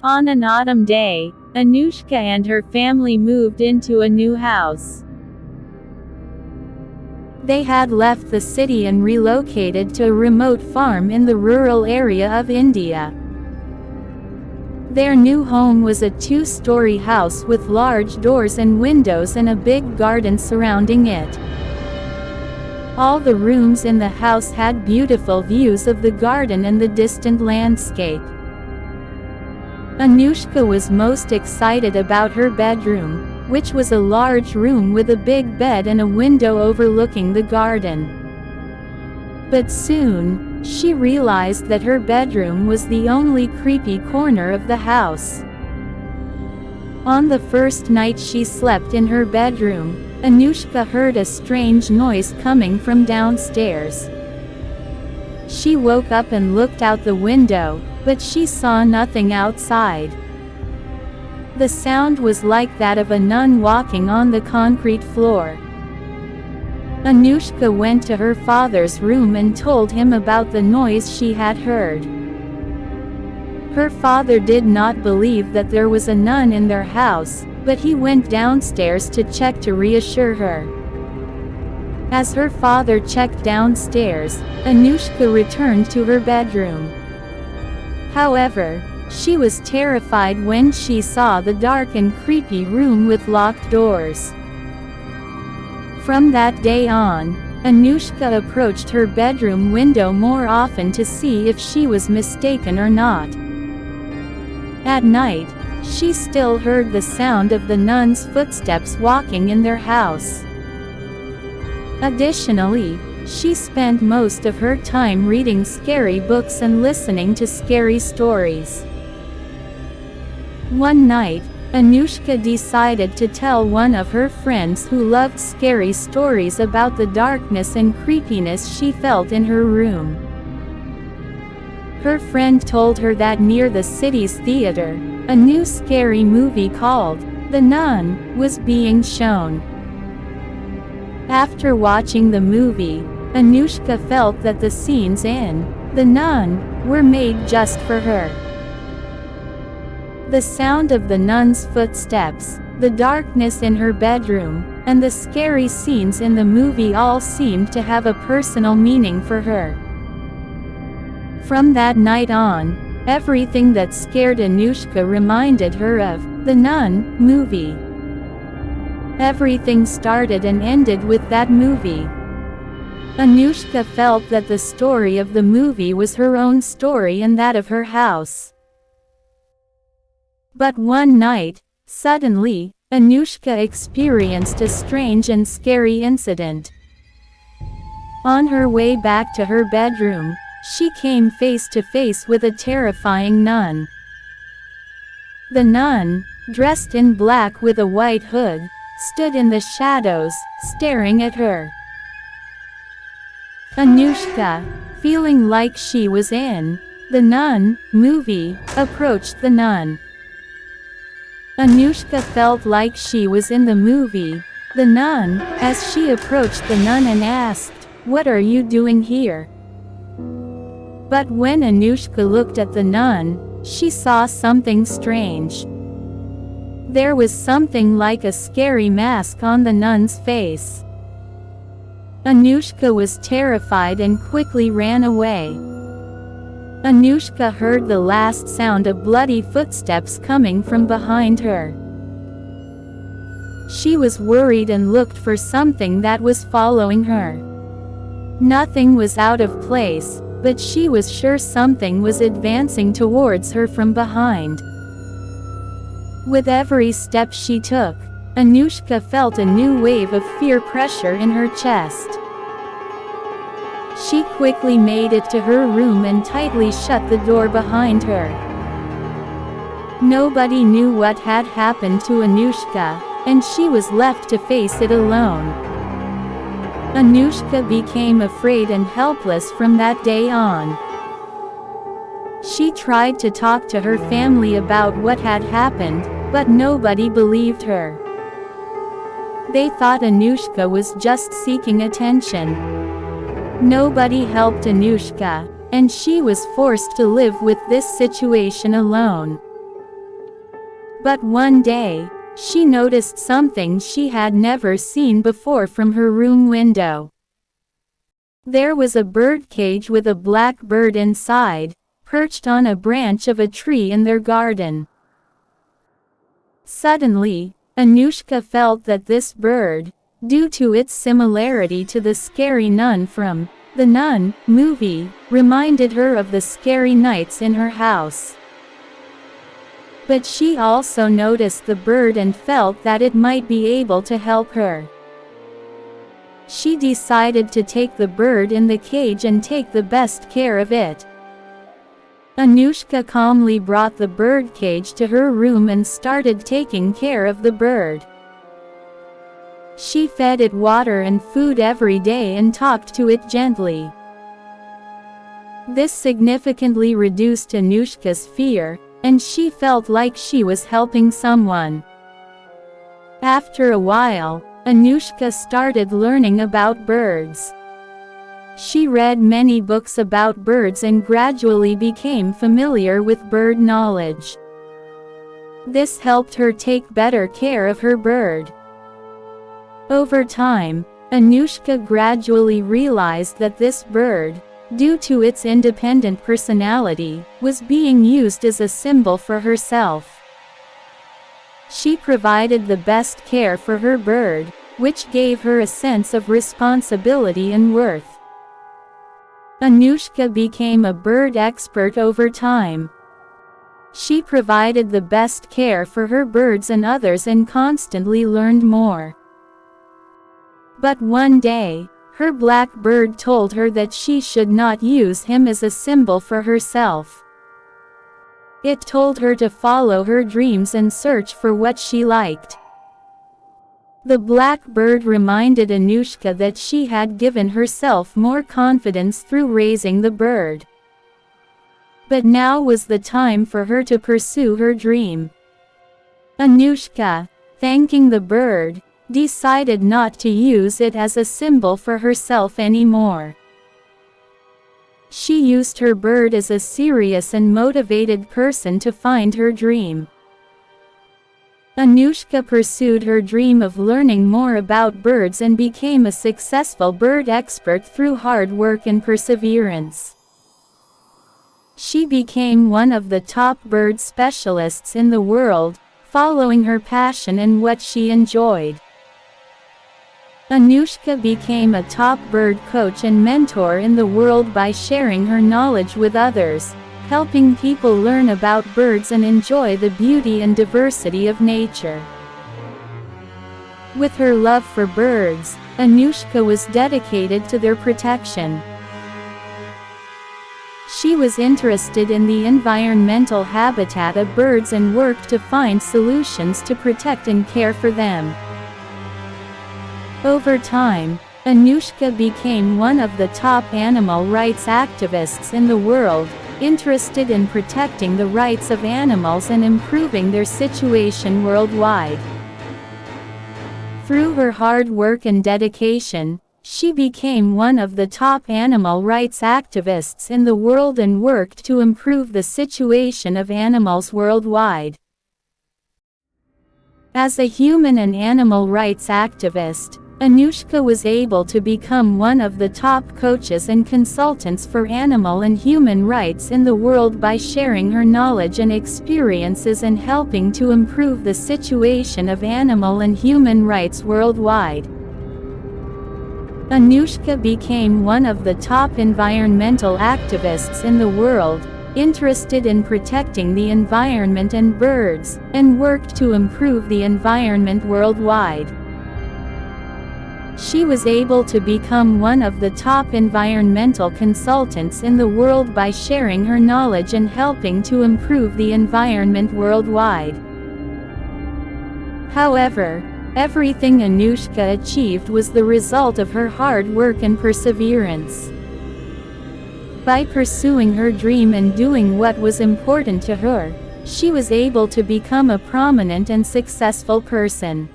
On an autumn day, Anushka and her family moved into a new house. They had left the city and relocated to a remote farm in the rural area of India. Their new home was a two-story house with large doors and windows and a big garden surrounding it. All the rooms in the house had beautiful views of the garden and the distant landscape. Anushka was most excited about her bedroom, which was a large room with a big bed and a window overlooking the garden. But soon, she realized that her bedroom was the only creepy corner of the house. On the first night she slept in her bedroom, Anushka heard a strange noise coming from downstairs. She woke up and looked out the window, but she saw nothing outside. The sound was like that of a nun walking on the concrete floor. Anushka went to her father's room and told him about the noise she had heard. Her father did not believe that there was a nun in their house, but he went downstairs to check to reassure her. As her father checked downstairs, Anushka returned to her bedroom. However, she was terrified when she saw the dark and creepy room with locked doors. From that day on, Anushka approached her bedroom window more often to see if she was mistaken or not. At night, she still heard the sound of the nuns' footsteps walking in their house. Additionally, she spent most of her time reading scary books and listening to scary stories. One night, Anushka decided to tell one of her friends who loved scary stories about the darkness and creepiness she felt in her room. Her friend told her that near the city's theater, a new scary movie called The Nun was being shown. After watching the movie, Anushka felt that the scenes in The Nun were made just for her. The sound of the nun's footsteps, the darkness in her bedroom, and the scary scenes in the movie all seemed to have a personal meaning for her. From that night on, everything that scared Anushka reminded her of The Nun movie. Everything started and ended with that movie. Anushka felt that the story of the movie was her own story and that of her house. But one night, suddenly, Anushka experienced a strange and scary incident. On her way back to her bedroom, she came face to face with a terrifying nun. The nun, dressed in black with a white hood, stood in the shadows, staring at her. Anushka, feeling like she was in The Nun movie, approached the nun. Anushka felt like she was in the movie The Nun, as she approached the nun and asked, "What are you doing here?" But when Anushka looked at the nun, she saw something strange. There was something like a scary mask on the nun's face. Anushka was terrified and quickly ran away. Anushka heard the last sound of bloody footsteps coming from behind her. She was worried and looked for something that was following her. Nothing was out of place, but she was sure something was advancing towards her from behind. With every step she took, Anushka felt a new wave of fear pressure in her chest. She quickly made it to her room and tightly shut the door behind her. Nobody knew what had happened to Anushka, and she was left to face it alone. Anushka became afraid and helpless from that day on. She tried to talk to her family about what had happened, but nobody believed her. They thought Anushka was just seeking attention. Nobody helped Anushka, and she was forced to live with this situation alone. But one day, she noticed something she had never seen before from her room window. There was a bird cage with a black bird inside, perched on a branch of a tree in their garden. Suddenly, Anushka felt that this bird, due to its similarity to the scary nun from The Nun movie, reminded her of the scary nights in her house. But she also noticed the bird and felt that it might be able to help her. She decided to take the bird in the cage and take the best care of it. Anushka calmly brought the bird cage to her room and started taking care of the bird. She fed it water and food every day and talked to it gently. This significantly reduced Anushka's fear, and she felt like she was helping someone. After a while, Anushka started learning about birds. She read many books about birds and gradually became familiar with bird knowledge. This helped her take better care of her bird. Over time, Anushka gradually realized that this bird, due to its independent personality, was being used as a symbol for herself. She provided the best care for her bird, which gave her a sense of responsibility and worth. Anushka became a bird expert over time. She provided the best care for her birds and others and constantly learned more. But one day, her black bird told her that she should not use him as a symbol for herself. It told her to follow her dreams and search for what she liked. The black bird reminded Anushka that she had given herself more confidence through raising the bird. But now was the time for her to pursue her dream. Anushka, thanking the bird, decided not to use it as a symbol for herself anymore. She used her bird as a serious and motivated person to find her dream. Anushka pursued her dream of learning more about birds and became a successful bird expert through hard work and perseverance. She became one of the top bird specialists in the world, following her passion and what she enjoyed. Anushka became a top bird coach and mentor in the world by sharing her knowledge with others, helping people learn about birds and enjoy the beauty and diversity of nature. With her love for birds, Anushka was dedicated to their protection. She was interested in the environmental habitat of birds and worked to find solutions to protect and care for them. Over time, Anushka became one of the top animal rights activists in the world, interested in protecting the rights of animals and improving their situation worldwide. Through her hard work and dedication, she became one of the top animal rights activists in the world and worked to improve the situation of animals worldwide. As a human and animal rights activist, Anushka was able to become one of the top coaches and consultants for animal and human rights in the world by sharing her knowledge and experiences and helping to improve the situation of animal and human rights worldwide. Anushka became one of the top environmental activists in the world, interested in protecting the environment and birds, and worked to improve the environment worldwide. She was able to become one of the top environmental consultants in the world by sharing her knowledge and helping to improve the environment worldwide. However, everything Anushka achieved was the result of her hard work and perseverance. By pursuing her dream and doing what was important to her, she was able to become a prominent and successful person.